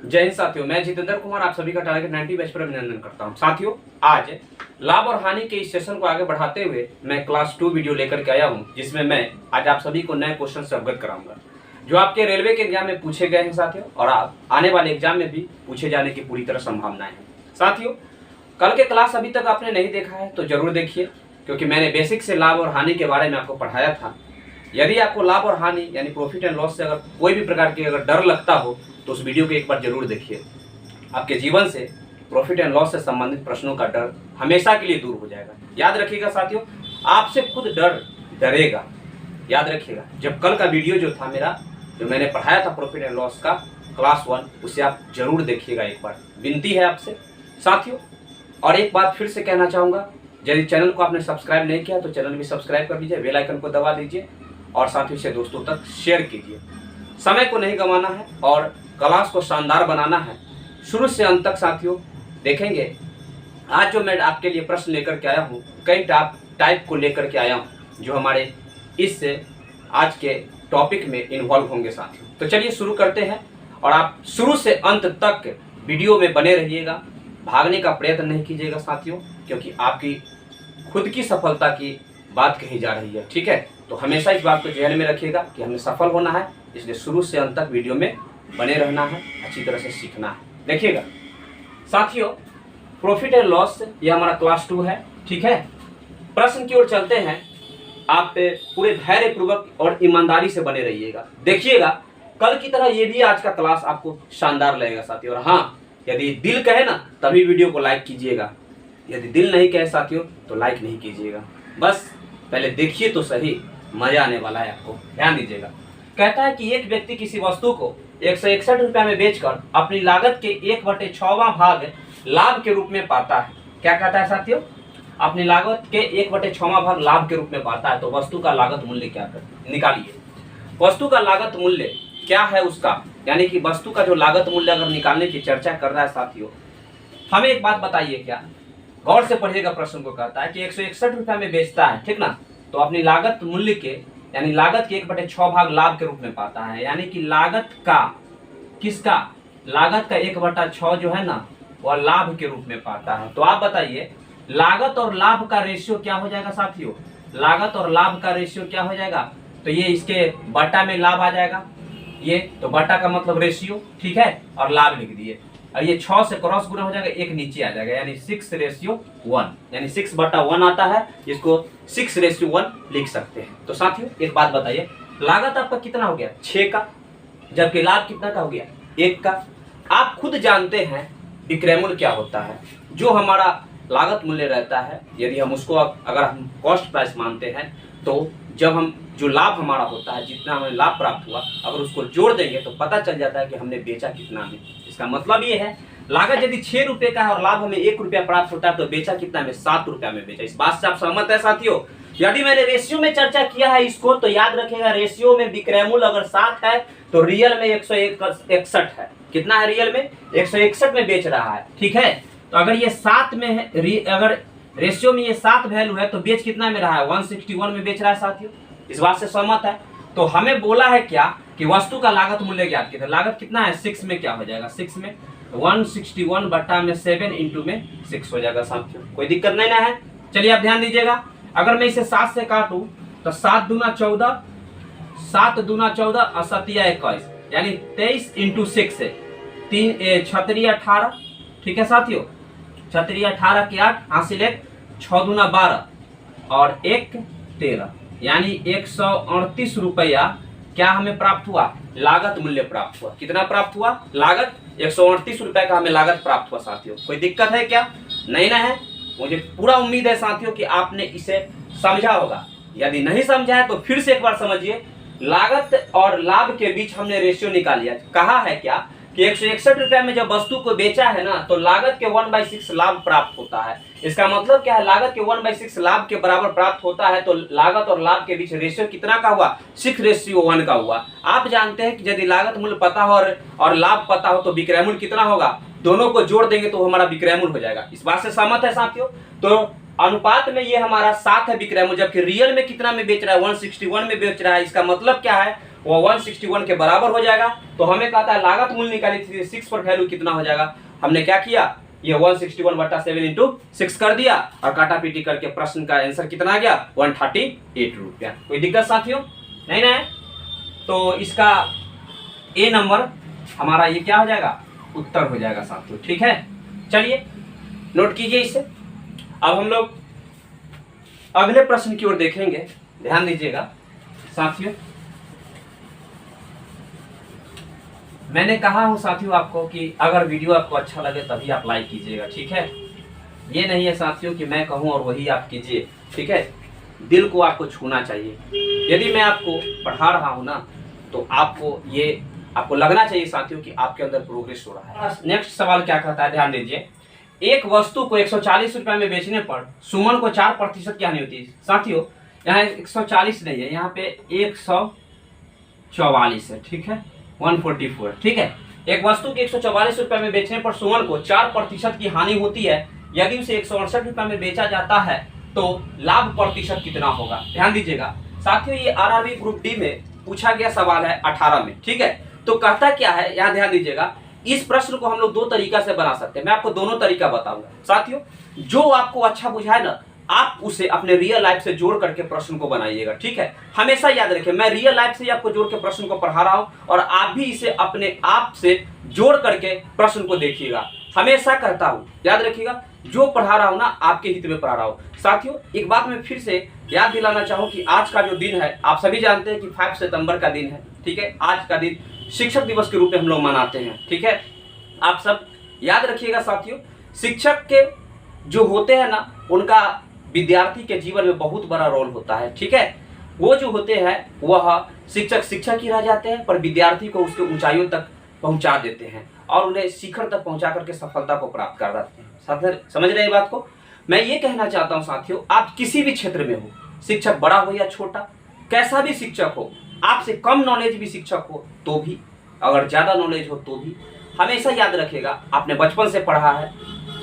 जय हिंद साथियों, मैं जितेंद्र कुमार आप सभी का टारगेट 90 बैच पर अभिनंदन करता हूं। साथियों, आज लाभ और हानि के इस सेशन को आगे बढ़ाते हुए मैं क्लास 2 वीडियो लेकर के आया हूं, जिसमें मैं आज आप सभी को नए क्वेश्चन से अवगत कराऊंगा जो आपके रेलवे के एग्जाम में पूछे गए हैं साथियों, और आप आने वाले एग्जाम में भी पूछे जाने की पूरी तरह संभावनाएं हैं। साथियों, कल के क्लास अभी तक आपने नहीं देखा है तो जरूर देखिए, क्योंकि मैंने बेसिक से लाभ और हानि के बारे में आपको पढ़ाया था। यदि आपको लाभ और हानि यानी प्रॉफिट एंड लॉस से अगर कोई भी प्रकार की अगर डर लगता हो तो उस वीडियो को एक बार जरूर देखिए। आपके जीवन से प्रॉफिट एंड लॉस से संबंधित प्रश्नों का डर हमेशा के लिए दूर हो जाएगा। याद रखिएगा साथियों, आपसे खुद डर डरेगा। याद रखिएगा, जब कल का वीडियो जो था मेरा, जो मैंने पढ़ाया था प्रॉफिट एंड लॉस का क्लास 1, उसे आप जरूर देखिएगा एक बार, विनती है आपसे साथियों। और एक बात फिर से कहना चाहूँगा, यदि चैनल को आपने सब्सक्राइब नहीं किया तो चैनल भी सब्सक्राइब कर लीजिए, बेल आइकन को दबा दीजिए और साथ ही से दोस्तों तक शेयर कीजिए। समय को नहीं गंवाना है और क्लास को शानदार बनाना है, शुरू से अंत तक साथियों देखेंगे। आज जो मैं आपके लिए प्रश्न लेकर के आया हूँ, कई टाइप को लेकर के आया हूँ जो हमारे इस आज के टॉपिक में इन्वॉल्व होंगे साथियों। तो चलिए शुरू करते हैं, और आप शुरू से अंत तक वीडियो में बने रहिएगा, भागने का प्रयत्न नहीं कीजिएगा साथियों, क्योंकि आपकी खुद की सफलता की बात कही जा रही है। ठीक है, तो हमेशा इस बात को ध्यान में रखिएगा कि हमें सफल होना है, इसलिए शुरू से अंत तक वीडियो में बने रहना है, अच्छी तरह से सीखना है। देखिएगा साथियों, प्रॉफिट एंड लॉस ये हमारा क्लास 2 है। ठीक है, प्रश्न की ओर चलते हैं। आप पूरे धैर्यपूर्वक और ईमानदारी से बने रहिएगा। देखिएगा, कल की तरह ये भी आज का क्लास आपको शानदार लगेगा साथियों। और हाँ, यदि दिल कहे ना तभी वीडियो को लाइक कीजिएगा, यदि दिल नहीं कहे साथियों तो लाइक नहीं कीजिएगा। बस पहले देखिए तो सही, मजा आने वाला है आपको, ध्यान दीजिएगा। कहता है कि एक व्यक्ति किसी वस्तु को 161 रुपया में बेचकर अपनी लागत के 1/6वां भाग लाभ के रूप में पाता है। क्या कहता है साथियों? अपनी लागत के 1/6वां भाग लाभ के रूप में पाता है। तो वस्तु का लागत मूल्य क्या कर निकालिए। वस्तु का लागत मूल्य क्या है उसका, यानी कि वस्तु का जो लागत मूल्य अगर निकालने की चर्चा कर रहा है साथियों, हमें एक बात बताइए, क्या गौर से पढ़िएगा। प्रश्न को कहता है कि 161 रुपया में बेचता है, ठीक ना, तो अपनी लागत मूल्य के यानी लागत के 1/6 भाग लाभ के रूप में पाता है। यानी कि लागत का किसका, लागत का 1/6 जो है ना, वह लाभ के रूप में पाता है। तो आप बताइए, लागत और लाभ का रेशियो क्या हो जाएगा साथियों? लागत और लाभ का रेशियो क्या हो जाएगा? तो ये इसके बटा में लाभ आ जाएगा, ये तो बटा का मतलब रेशियो, ठीक है, और लाभ लिख दिए। और ये 6 से क्रॉस गुना हो जाएगा, एक नीचे आ जाएगा, यानी 6:1, यानी 6/1 आता है, इसको 6:1 लिख सकते हैं। तो साथियों एक बात बताइए, लागत आपका कितना हो गया? 6 का, जबकि लाभ कितना का हो गया? 1 का। आप खुद जानते हैं विक्रय मूल्य क्या होता है। जो हमारा लागत मूल्य रहता है, यदि हम उसको अगर हम कॉस्ट प्राइस मानते हैं, तो जब हम जो लाभ हमारा होता है, जितना हमें लाभ प्राप्त हुआ, अगर उसको जोड़ देंगे तो पता चल जाता है कि हमने बेचा कितना में। इसका मतलब ये है, लागत यदि 6 रुपए का है और लाभ हमें 1 रुपया प्राप्त होता है, तो बेचा कितना में? 7 रुपया में बेचा। इस बात से आप सहमत है साथियों? यदि मैंने रेशियो में चर्चा किया है इसको, तो याद रखिएगा, रेशियो में विक्रय मूल्य अगर 7 है तो रियल में 161 है। कितना है रियल में? 161 में बेच रहा है, ठीक है। तो अगर ये 7 में है, अगर रेशियो में ये 7 वैल्यू है, तो बेच कितना में रहा है? 161 में बेच रहा है साथियों। इस बात से सहमत है? तो हमें बोला है क्या कि वस्तु का लागत मूल्य ज्ञात कीजिए। लागत कितना है? 6 में क्या हो जाएगा? 6 में 161 बटा में 7 इंटू में 6 हो जाएगा साथियों। कोई दिक्कत नहीं ना है? चलिए आप ध्यान दीजिएगा, अगर मैं इसे 7 से काटूं तो 7 दूना 14, 7 दूना 14 और 7 या 21, यानी 23 इंटू 6 है 36 18, ठीक है साथियों। 36 18 की 8 हासिल 1, 6 दूना 12 और 1 13, यानी 138 रुपया क्या हमें प्राप्त हुआ? लागत मूल्य प्राप्त हुआ। कितना प्राप्त हुआ? लागत 138 रुपए का हमें लागत प्राप्त हुआ साथियों। कोई दिक्कत है क्या? नहीं ना है? मुझे पूरा उम्मीद है साथियों कि आपने इसे समझा होगा। यदि नहीं समझा है तो फिर से एक बार समझिए। लागत और लाभ के बीच हमने रेशियो निकाल लिया। कहा है क्या कि 161 रुपया में जब वस्तु को बेचा है ना, तो लागत के 1/6 लाभ प्राप्त होता है। इसका मतलब क्या है? लागत के 1/6 लाभ के बराबर प्राप्त होता है, तो लागत और लाभ के बीच रेशियो कितना का हुआ? 6:1 का हुआ। आप जानते हैं कि यदि लागत मूल्य पता हो और लाभ पता हो तो विक्रय मूल्य कितना होगा? दोनों को जोड़ देंगे तो हमारा विक्रय मूल्य हो जाएगा। इस बात से सहमत है साथियों? तो अनुपात में ये हमारा 7 है विक्रय मूल्य, जबकि रियल में कितना में बेच रहा है? 161 में बेच रहा है। इसका मतलब क्या है? वो 161 के बराबर हो जाएगा। तो हमें कहता है लागत मूल्य निकाली थी 6 पर वैल्यू कितना हो जाएगा। हमने क्या किया, ये 161/7 इंटू 6 कर दिया और काटा पीटी करके प्रश्न का आंसर कितना आ गया 138 रुपया। कोई दिक्कत साथियों नहीं ना है? तो इसका ए नंबर हमारा ये क्या हो जाएगा, उत्तर हो जाएगा साथियों। ठीक है, चलिए नोट कीजिए इसे। अब हम लोग अगले प्रश्न की ओर देखेंगे, ध्यान दीजिएगा साथियों। मैंने कहा हूं साथियों आपको कि अगर वीडियो आपको अच्छा लगे तभी आप लाइक कीजिएगा, ठीक है। ये नहीं है साथियों कि मैं कहूं और वही आप कीजिए, ठीक है। दिल को आपको छूना चाहिए। यदि मैं आपको पढ़ा रहा हूं ना तो आपको लगना चाहिए साथियों कि आपके अंदर प्रोग्रेस हो रहा है। नेक्स्ट सवाल क्या कहता है, ध्यान दीजिए। एक वस्तु को 140 रुपए में बेचने पर सुमन को 4% की हानि होती है। साथियों यहाँ 140 नहीं है, यहाँ पे 144 है, ठीक है, 144, ठीक है। एक वस्तु के 144 रुपए में बेचने पर सुमन को 4% की हानि होती है। यदि उसे 168 रुपए में बेचा जाता है तो लाभ प्रतिशत कितना होगा। ध्यान दीजिएगा साथियों, ये आरआरबी ग्रुप डी में पूछा गया सवाल है 18 में, ठीक है। तो कहता क्या है, यहाँ ध्यान दीजिएगा। इस प्रश्न को हम लोग दो तरीका से बना सकते हैं। मैं आपको दोनों तरीका बताऊंगा साथियों। जो आपको अच्छा बुझाए ना, आप उसे अपने रियल लाइफ से जोड़ करके प्रश्न को बनाइएगा, ठीक है। हमेशा याद रखिए, मैं रियल लाइफ से आपको जोड़ के प्रश्न को पढ़ा रहा हूं और आप भी इसे अपने आप से जोड़ करके प्रश्न को देखिएगा। हमेशा कहता हूं, याद रखिएगा, जो पढ़ा रहा हूं ना आपके हित में पढ़ा रहा हूं। साथियों एक बात मैं फिर से याद दिलाना चाहूँ कि आज का जो दिन है, आप सभी जानते हैं कि 5 सितंबर का दिन है, ठीक है। आज का दिन शिक्षक दिवस के रूप में हम लोग मनाते हैं, ठीक है। आप सब याद रखिएगा साथियों, शिक्षक के जो होते हैं ना, उनका विद्यार्थी के जीवन में बहुत बड़ा रोल होता है, ठीक है। वो जो होते हैं वह शिक्षक ही रह जाते हैं, पर विद्यार्थी को उसके ऊंचाइयों तक पहुंचा देते हैं और उन्हें शिखर तक पहुंचा करके सफलता को प्राप्त कर देते हैं। साथियों समझ रहे हैं बात को। मैं ये कहना चाहता हूं साथियों, आप किसी भी क्षेत्र में हो, शिक्षक बड़ा हो या छोटा, कैसा भी शिक्षक हो, आपसे कम नॉलेज भी शिक्षक हो तो भी, अगर ज्यादा नॉलेज हो तो भी, हमेशा याद रखेगा आपने बचपन से पढ़ा है,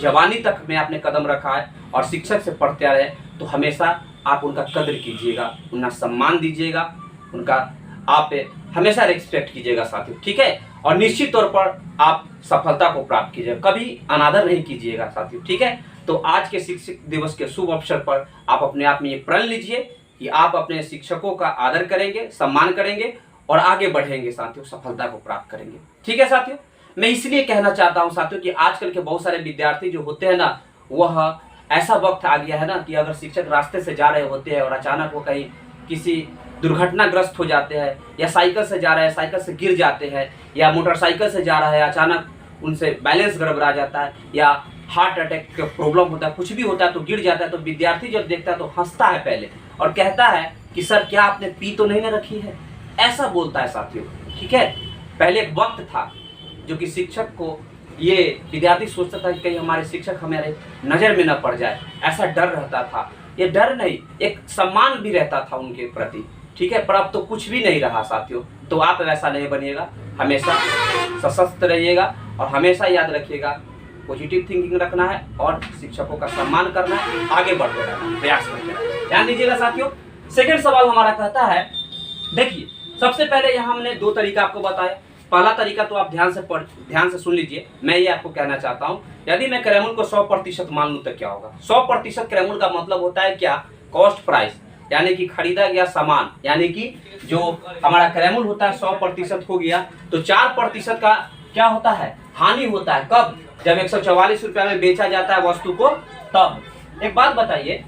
जवानी तक में आपने कदम रखा है और शिक्षक से पढ़ते आ रहे हैं, तो हमेशा आप उनका कदर कीजिएगा, उनका सम्मान दीजिएगा, उनका आप हमेशा रिस्पेक्ट कीजिएगा साथियों, ठीक है। और निश्चित तौर पर आप सफलता को प्राप्त कीजिएगा, कभी अनादर नहीं कीजिएगा साथियों, ठीक है। तो आज के शिक्षक दिवस के शुभ अवसर पर आप अपने आप में ये प्रण लीजिए कि आप अपने शिक्षकों का आदर करेंगे, सम्मान करेंगे और आगे बढ़ेंगे साथियों, सफलता को प्राप्त करेंगे, ठीक है साथियों। मैं इसलिए कहना चाहता हूं साथियों कि आजकल के बहुत सारे विद्यार्थी जो होते हैं ना, वह ऐसा वक्त आ गया है ना कि अगर शिक्षक रास्ते से जा रहे होते हैं और अचानक वो कहीं किसी दुर्घटनाग्रस्त हो जाते हैं, या साइकिल से जा रहे हैं, साइकिल से गिर जाते हैं, या मोटरसाइकिल से जा रहा है, अचानक उनसे बैलेंस गड़बड़ा जाता है, या हार्ट अटैक का प्रॉब्लम होता है, कुछ भी होता है तो गिर जाता है, तो विद्यार्थी जब देखता है तो हंसता है पहले और कहता है कि सर क्या आपने पी तो नहीं ना रखी है, ऐसा बोलता है साथियों, ठीक है। पहले एक वक्त था जो कि शिक्षक को ये विद्यार्थी सोचता था कि कहीं हमारे शिक्षक हमारे नज़र में न पड़ जाए, ऐसा डर रहता था। ये डर नहीं, एक सम्मान भी रहता था उनके प्रति, ठीक है। पर अब तो कुछ भी नहीं रहा साथियों। तो आप वैसा नहीं बनिएगा, हमेशा सशक्त रहिएगा और हमेशा याद रखिएगा पॉजिटिव थिंकिंग रखना है और शिक्षकों का सम्मान करना है, आगे बढ़ते रहना, प्रयास करते रहना। ध्यान दीजिएगा साथियों। सेकंड सवाल हमारा कहता है, देखिए सबसे पहले यहाँ हमने दो तरीका आपको बताया। पहला तरीका तो आप ध्यान से सुन लीजिए। मैं ये आपको कहना चाहता हूँ, यदि मैं क्रैमूल को 100% मान लूँ तो क्या होगा। 100% क्रैमूल का मतलब होता है क्या, कॉस्ट प्राइस, यानी कि खरीदा गया सामान, यानी कि जो हमारा क्रैमूल होता है 100% हो गया तो 4% का क्या होता है, हानि होता है। कब, जब 144 रुपया में बेचा जाता है वस्तु को, तब। एक बात बताइए,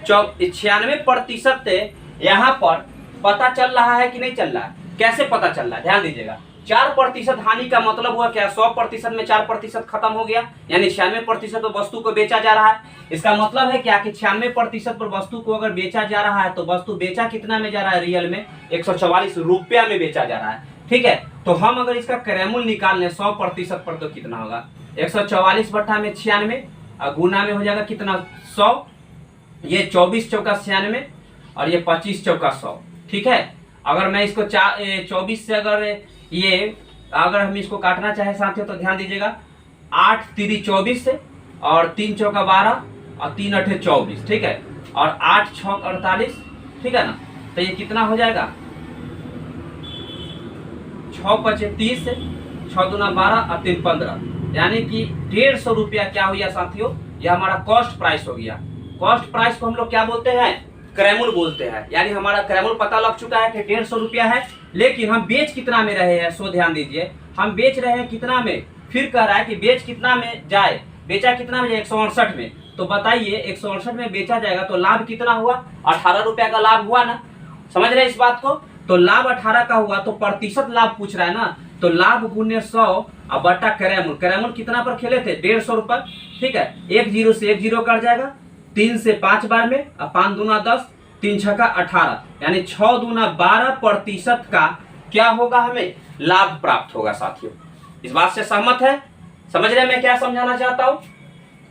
96% यहाँ पर पता चल रहा है कि नहीं चल रहा है, कैसे पता चल रहा है, ध्यान दीजिएगा। 4% हानि का मतलब हुआ क्या, 100% में 4% खत्म हो गया, यानी 96% पर वस्तु को बेचा जा रहा है। इसका मतलब है क्या कि 96% पर वस्तु को अगर बेचा जा रहा है तो वस्तु बेचा कितना में जा रहा है, रियल में 144 रुपया में बेचा जा रहा है, ठीक है। तो हम अगर इसका क्रैमूल निकाल लें 100% पर तो कितना होगा, 144 बट्टा में 96 और गुना में हो जाएगा कितना, 100। ये 24 चौका 96 और ये 25 चौका 100, ठीक है। अगर मैं इसको 24 से अगर हम इसको काटना चाहे साथियों तो ध्यान दीजिएगा, 8 3 24 से और 3 चौका 12 और 3 8 24, ठीक है, और 8 6 48, ठीक है ना। तो ये कितना हो जाएगा, 6 पचे 30, 6 दूना 12 और 3 15, यानी कि 150 रुपया क्या हो गया साथियों, यह हमारा कॉस्ट प्राइस हो गया। कॉस्ट प्राइस को हम लोग क्या बोलते हैं, क्रैमुल बोलते हैं। यानी हमारा क्रैमुल पता लग चुका है कि 150 रुपया है, लेकिन हम बेच कितना में रहे हैं, सो ध्यान दीजिए, हम बेच रहे हैं कितना में। फिर कह रहा है कि बेच कितना में जाए, बेचा कितना में जाए, 168 में। तो बताइए 168 में बेचा जाएगा तो लाभ कितना हुआ, 18 रुपया का लाभ हुआ ना। समझ रहे हैं इस बात को। तो लाभ 18 का हुआ, तो प्रतिशत लाभ पूछ रहा है ना, तो लाभ गुने 100 और बटा क्रैमुल। क्रैमुल कितना पर खेले थे, 150 रुपये। ठीक है, 1 0 से 1 0 कट जाएगा, 3 से 5 बार में, और 5 दूना 10, 3 छक्का 18, यानी 6 दूना 12% का क्या होगा, हमें लाभ प्राप्त होगा साथियों। इस बात से सहमत है। समझ रहे हैं मैं क्या समझाना चाहता हूं,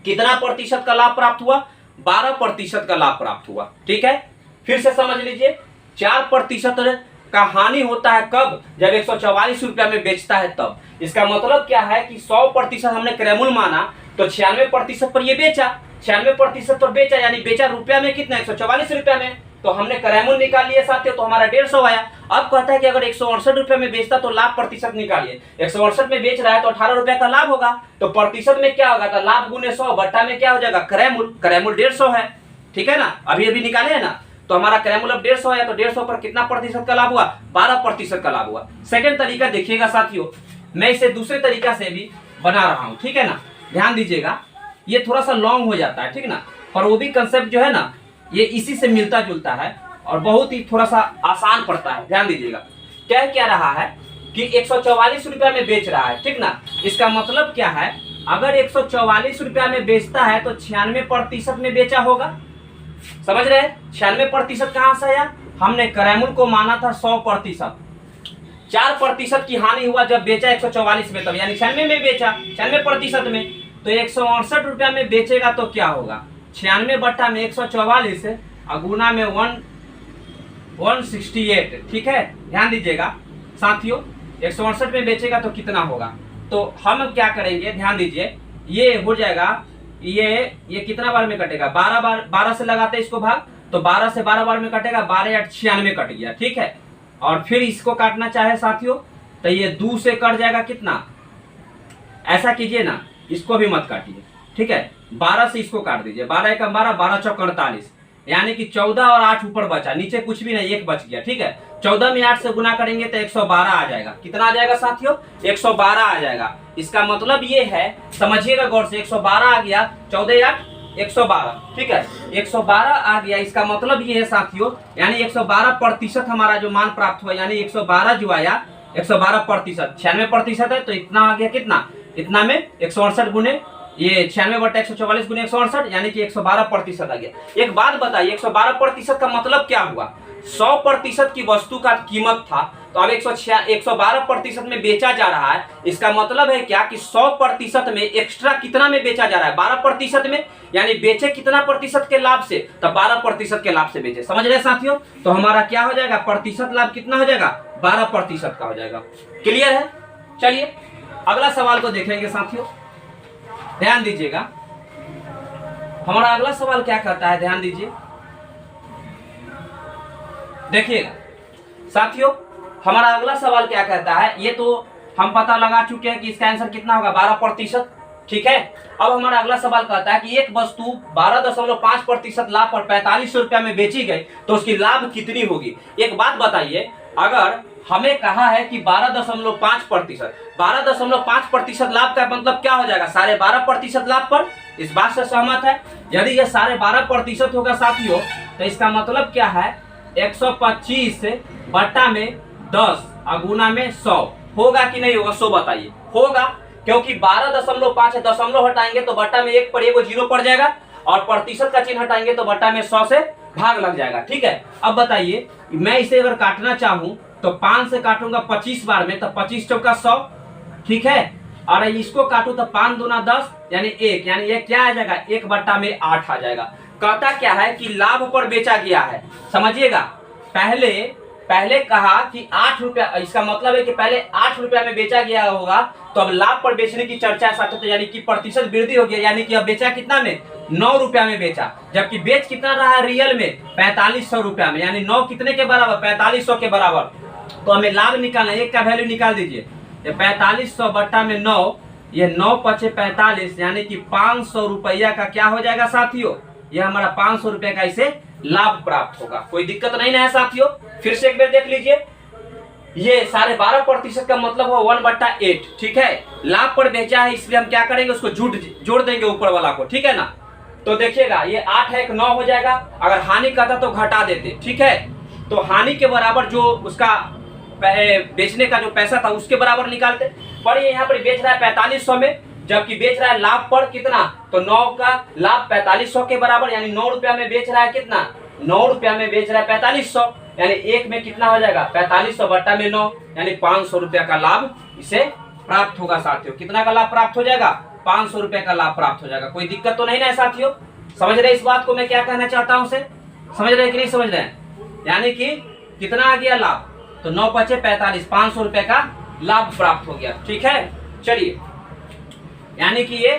कितना प्रतिशत का लाभ प्राप्त हुआ, 12% का लाभ प्राप्त हुआ। ठीक है, फिर से समझ लीजिए, 4% का हानि होता है कब, जब 144 रुपया में बेचता है तब। इसका मतलब क्या है कि 100% हमने क्रैमुल माना, तो 96% पर ये बेचा, 96% पर बेचा, यानी बेचा रुपया में कितना, 144 रुपया में। तो हमने क्रैमुल निकाल लिया साथियों, तो हमारा 150 आया। अब कहता है कि अगर 168 रुपये में बेचता तो लाभ प्रतिशत निकालिए। 168 में बेच रहा है तो 18 रुपया का लाभ होगा, तो प्रतिशत में क्या होगा, तो लाभ गुने 100 बट्टा में क्या हो जाएगा, क्रैमुल। क्रैमुल 150 है, ठीक है ना, अभी अभी निकाले है ना। तो हमारा क्रैमुल अब 150 है, तो 150 पर कितना प्रतिशत का लाभ हुआ, 12% का लाभ हुआ। सेकंड तरीका देखिएगा साथियों, मैं इसे दूसरे तरीका से भी बना रहा हूं, ठीक है ना, ध्यान दीजिएगा। ये थोड़ा सा लॉन्ग हो जाता है, ठीक ना, पर वो भी कंसेप्ट जो है ना, ये इसी से मिलता जुलता है और बहुत ही थोड़ा सा आसान पड़ता है। ध्यान दीजिएगा, क्या रहा है कि 144 रुपया में बेच रहा है, ठीक ना। इसका मतलब क्या है, अगर 144 रुपया में बेचता है तो 96% में बेचा होगा। समझ रहे हैं, 96% कहां से आया, हमने क्रैमुल को माना था 100%, 4% की हानि हुआ जब बेचा 144 में, तब यानी 96 में बेचा, 96% में। तो 168 रुपया में बेचेगा तो क्या होगा, 96 बट्टा में 144 और गुना में 168। ठीक है, ध्यान दीजिएगा साथियों, 168 में बेचेगा तो कितना होगा। तो हम क्या करेंगे, ध्यान दीजिए, ये हो जाएगा, ये कितना बार में कटेगा, 12 बार, 12 से लगाते इसको भाग, तो 12 से 12 बार में कटेगा, 12 या 96 कट गया। ठीक है, और फिर इसको काटना चाहे साथियों तो ये 2 से कट जाएगा कितना, ऐसा कीजिए ना, इसको भी मत काटिए। ठीक है, 12 से इसको काट दीजिए, 12 एकम 12, 12 चौक 48, यानी कि 14 और 8 ऊपर बचा, नीचे कुछ भी नहीं, 1 बच गया। ठीक है, 14 में 8 से गुना करेंगे तो 112 आ जाएगा। कितना आ जाएगा साथियों, 112 आ जाएगा। इसका मतलब ये है, समझिएगा गौर से, 112 आ गया, 14 8 112। ठीक है, 112 आ गया। इसका मतलब ये है साथियों, यानी 112% हमारा जो मान प्राप्त हुआ, यानी 112 जो आया, 112%, 96% है तो इतना आ गया, कितना, इतना में 168 गुने ये 96 बटा 144 गुने 168, यानी कि 112% आ गया। एक बात बताइए, 112% का मतलब क्या हुआ, 100% की वस्तु का कीमत था, तो अब 112% में बेचा जा रहा है। इसका मतलब है क्या कि 100% में एक्स्ट्रा कितना में बेचा जा रहा है, 12% में, यानी बेचे कितना प्रतिशत के लाभ से, तो 12% के लाभ से बेचे। समझ रहे साथियों, तो हमारा क्या हो जाएगा, प्रतिशत लाभ कितना हो जाएगा, 12% का हो जाएगा। क्लियर है। चलिए अगला सवाल को देखेंगे साथियों, ध्यान दीजिएगा। हमारा अगला सवाल क्या कहता है, ध्यान दीजिए, देखिएगा साथियों, हमारा अगला सवाल क्या कहता है, ये तो हम पता लगा चुके हैं कि इसका आंसर कितना होगा, 12%। ठीक है, अब हमारा अगला सवाल कहता है कि एक वस्तु 12.5% लाभ पर 45 रुपया में बेची गई तो उसकी लाभ कितनी होगी। एक बात बताइए, अगर हमें कहा है कि 12.5%, 12.5% लाभ का मतलब क्या हो जाएगा, 12.5% लाभ पर। इस बात से सहमत है। यदि यह 12.5% होगा साथियों, तो इसका मतलब क्या है, 125 बट्टा में 10 गुना में 100 होगा कि नहीं होगा, 100 बताइए। होगा, क्योंकि 12.5 है, दशमलव हटाएंगे तो बट्टा में 1 पर 1 जीरो पड़ जाएगा, और प्रतिशत का चिन्ह हटाएंगे तो बट्टा में 100 से भाग लग जाएगा। ठीक है, अब बताइए, मैं इसे अगर काटना चाहूं तो 5 से काटूंगा 25 बार में, तो 25 चौका 100। ठीक है, और इसको काटू तो 5 दूना 10, यानी 1, यानी ये क्या आ जाएगा, 1 बट्टा में 8 आ जाएगा। कहता क्या है कि लाभ पर बेचा गया है। समझिएगा, पहले कहा कि 8 रुपया, इसका मतलब है कि पहले 8 रुपया में बेचा गया होगा, तो अब लाभ पर बेचने की चर्चा साथ, तो यानी कि प्रतिशत वृद्धि हो गया, यानी कि अब बेचा कितना में, 9 रुपया में बेचा, जबकि बेच कितना रहा है रियल में, 4500 रुपया में, यानी 9 कितने के बराबर, 4500 के बराबर। तो हमें लाभ निकालना है, एक का वैल्यू निकाल दीजिए। ये 4500 बट्टा में 9, ये 9 पचे 45, यानी कि 500 रुपया का क्या हो जाएगा साथियों, ये हमारा 500 रुपये का इसे लाभ प्राप्त होगा। कोई दिक्कत नहीं ना है साथियों। फिर से एक बार देख लीजिए, ये 12.5% का मतलब हो 1/8, ठीक है। लाभ पर बेचा है इसलिए हम क्या करेंगे, उसको जोड़ देंगे ऊपर वाला को, ठीक है ना। तो देखिएगा ये 8 है 9 हो जाएगा। अगर हानि का था तो घटा देते, ठीक है। तो हानि के बराबर जो उसका बेचने का जो पैसा था उसके बराबर निकालते। पर ये यहाँ पर बेच रहा है 4500 में, जबकि बेच रहा है लाभ पर कितना, तो 9 का लाभ 4500 के बराबर, यानी 9 रुपया में बेच रहा है कितना, 9 रुपया में बेच रहा है 4500, यानी एक में कितना हो जाएगा 4500 बट्टा में 9, यानी 500 रुपया का लाभ इसे प्राप्त होगा साथियों। कितना का लाभ प्राप्त हो जाएगा, 500 रुपये का लाभ प्राप्त हो जाएगा। कोई दिक्कत तो नहीं ना है साथियों। समझ रहे इस बात को मैं क्या कहना चाहता हूँ उसे, समझ रहे कि नहीं समझ रहे हैं। यानी कि कितना आ गया लाभ, तो 9 पचे 45, 500 रुपये का लाभ प्राप्त हो गया, ठीक है। चलिए, यानी कि ये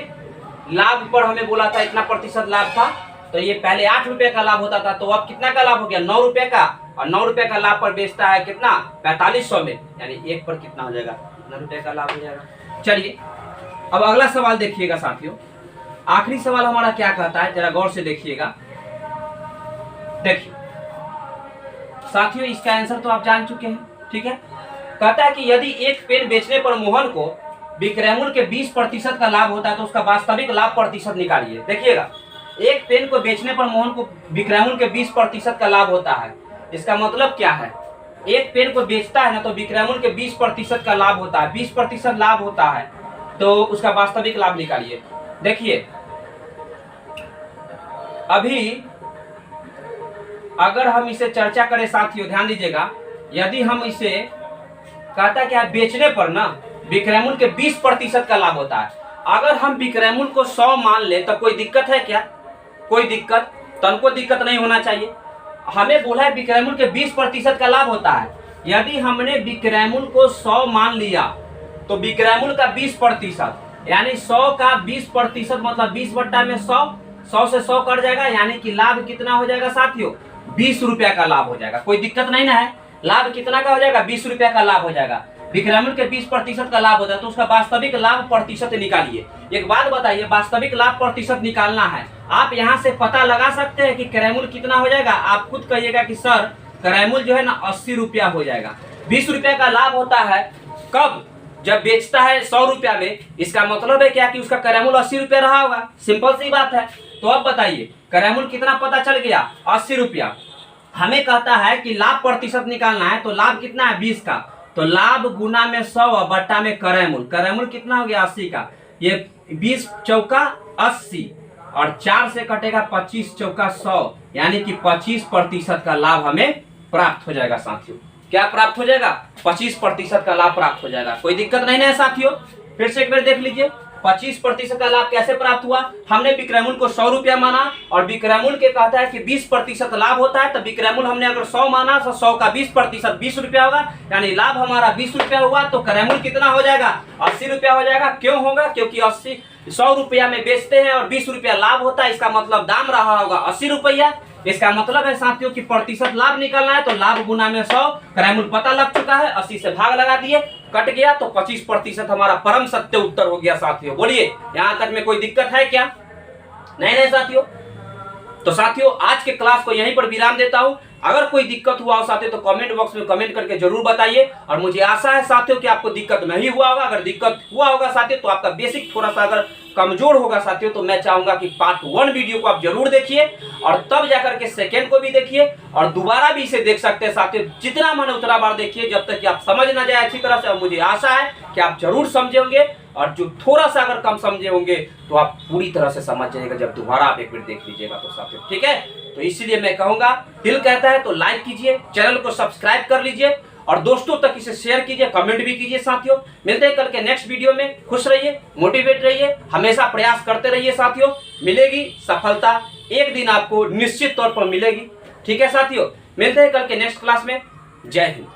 लाभ पर हमें बोला था इतना प्रतिशत लाभ था, तो ये पहले 8 रुपये का लाभ होता था, तो अब कितना का लाभ हो गया 9 रुपये का, और 9 रुपये का लाभ पर बेचता है कितना 4500 में, यानी एक पर कितना हो जाएगा, कितना रुपये का लाभ हो जाएगा। चलिए अब अगला सवाल देखिएगा साथियों। आखिरी सवाल हमारा क्या कहता है, जरा गौर से देखिएगा। देखिए साथियों, इसका आंसर तो आप जान चुके हैं, ठीक है। कहता है कि यदि एक पेन बेचने पर मोहन को विक्रय मूल्य के 20% का लाभ होता है तो उसका वास्तविक लाभ प्रतिशत निकालिए। देखिएगा, एक पेन को बेचने पर मोहन को विक्रय मूल्य के 20% का लाभ होता है। इसका मतलब क्या है, एक पेन को बेचता है ना तो विक्रय मूल्य के 20% का लाभ होता है, 20% लाभ होता है, तो उसका वास्तविक लाभ निकालिए। देखिए अभी अगर हम इसे चर्चा करें साथियों, ध्यान दीजिएगा, यदि हम इसे कहता क्या बेचने पर ना विक्रय मूल्य के 20% का लाभ होता है। अगर हम विक्रय मूल्य को 100 मान ले तो कोई दिक्कत है क्या, कोई दिक्कत, तनको दिक्कत नहीं होना चाहिए। हमें बोला है विक्रय मूल्य के 20% का लाभ होता है। यदि हमने विक्रय मूल्य को 100 मान लिया तो विक्रय मूल्य का 20%, यानी 100 का 20% मतलब 20 बट्टा में 100, 100 से 100 कट जाएगा, यानी कि लाभ कितना हो जाएगा साथियों, 20 रुपया का लाभ हो जाएगा। कोई दिक्कत नहीं ना है। लाभ कितना का हो जाएगा, 20 रुपया का लाभ हो जाएगा। विक्रय मूल्य के 20% का लाभ होता है तो उसका वास्तविक लाभ प्रतिशत निकालिए। एक बात बताइए, वास्तविक लाभ प्रतिशत निकालना है, आप यहाँ से पता लगा सकते हैं कि क्रय मूल्य कितना हो जाएगा। आप खुद कहिएगा कि सर क्रय मूल्य जो है ना 80 रुपया हो जाएगा। 20 रुपया का लाभ होता है कब, जब बेचता है 100 रुपया में। इसका मतलब है क्या कि उसका क्रय मूल्य 80 रुपया रहा होगा, सिंपल सी बात है। तो अब बताइए क्रय मूल्य कितना पता चल गया, 80 रुपया। हमें कहता है कि लाभ प्रतिशत निकालना है, तो लाभ कितना है 20 का, तो लाभ गुना में 100 बट्टा में क्रय मूल्य, क्रय मूल्य कितना हो गया 80 का, ये 20 चौका 80 और 4 से कटेगा 25 चौका 100, यानी कि 25% का लाभ हमें प्राप्त हो जाएगा साथियों। क्या प्राप्त हो जाएगा, 25% का लाभ प्राप्त हो जाएगा। कोई दिक्कत नहीं है साथियों। फिर से एक बार देख लीजिए, 25% का लाभ कैसे प्राप्त हुआ। हमने विक्रय मूल्य को 100 रुपया माना और विक्रय मूल्य के कहता है कि 20% लाभ होता है, तो विक्रय मूल्य हमने अगर 100 माना तो 100 का 20% 20 रुपया होगा, यानी लाभ हमारा 20 रुपया हुआ। तो क्रय मूल्य कितना हो जाएगा, 80 रुपया हो जाएगा। क्यों होगा, क्योंकि 100 रुपया में बेचते हैं और 20 रुपया लाभ होता है, इसका मतलब दाम रहा होगा 80 रुपया। इसका मतलब है साथियों कि प्रतिशत लाभ निकालना है, तो लाभ गुना में 100, क्रय मूल्य पता लग चुका है, 80 से भाग लगा दिए, कट गया, तो 25% हमारा परम सत्य उत्तर हो गया साथियों। बोलिए यहाँ तक में कोई दिक्कत है क्या, नहीं साथियों। तो साथियों आज के क्लास को यहीं पर विराम देता हूं। अगर कोई दिक्कत हुआ हो साथियों तो कमेंट बॉक्स में कमेंट करके जरूर बताइए, और मुझे आशा है साथियों कि आपको दिक्कत नहीं हुआ होगा। अगर दिक्कत हुआ होगा साथियों तो आपका बेसिक थोड़ा सा अगर कमजोर होगा साथियों, तो मैं चाहूंगा कि पार्ट 1 वीडियो को आप जरूर देखिए और तब जाकर के सेकेंड को भी देखिए और दोबारा भी इसे देख सकते हैं साथियों। जितना मन उतना बार देखिए जब तक कि आप समझ ना जाए अच्छी तरह से। और मुझे आशा है कि आप जरूर समझे होंगे, और जो थोड़ा सा अगर कम समझे होंगे तो आप पूरी तरह से समझ जाएगा जब दोबारा आप एक बार देख लीजिएगा तो साथियों, ठीक है। तो इसलिए मैं कहूंगा, दिल कहता है तो लाइक कीजिए, चैनल को सब्सक्राइब कर लीजिए और दोस्तों तक इसे शेयर कीजिए, कमेंट भी कीजिए साथियों। मिलते हैं कल के नेक्स्ट वीडियो में। खुश रहिए, मोटिवेट रहिए, हमेशा प्रयास करते रहिए साथियों। मिलेगी सफलता, एक दिन आपको निश्चित तौर पर मिलेगी, ठीक है साथियों। मिलते हैं कल के नेक्स्ट क्लास में। जय हिंद।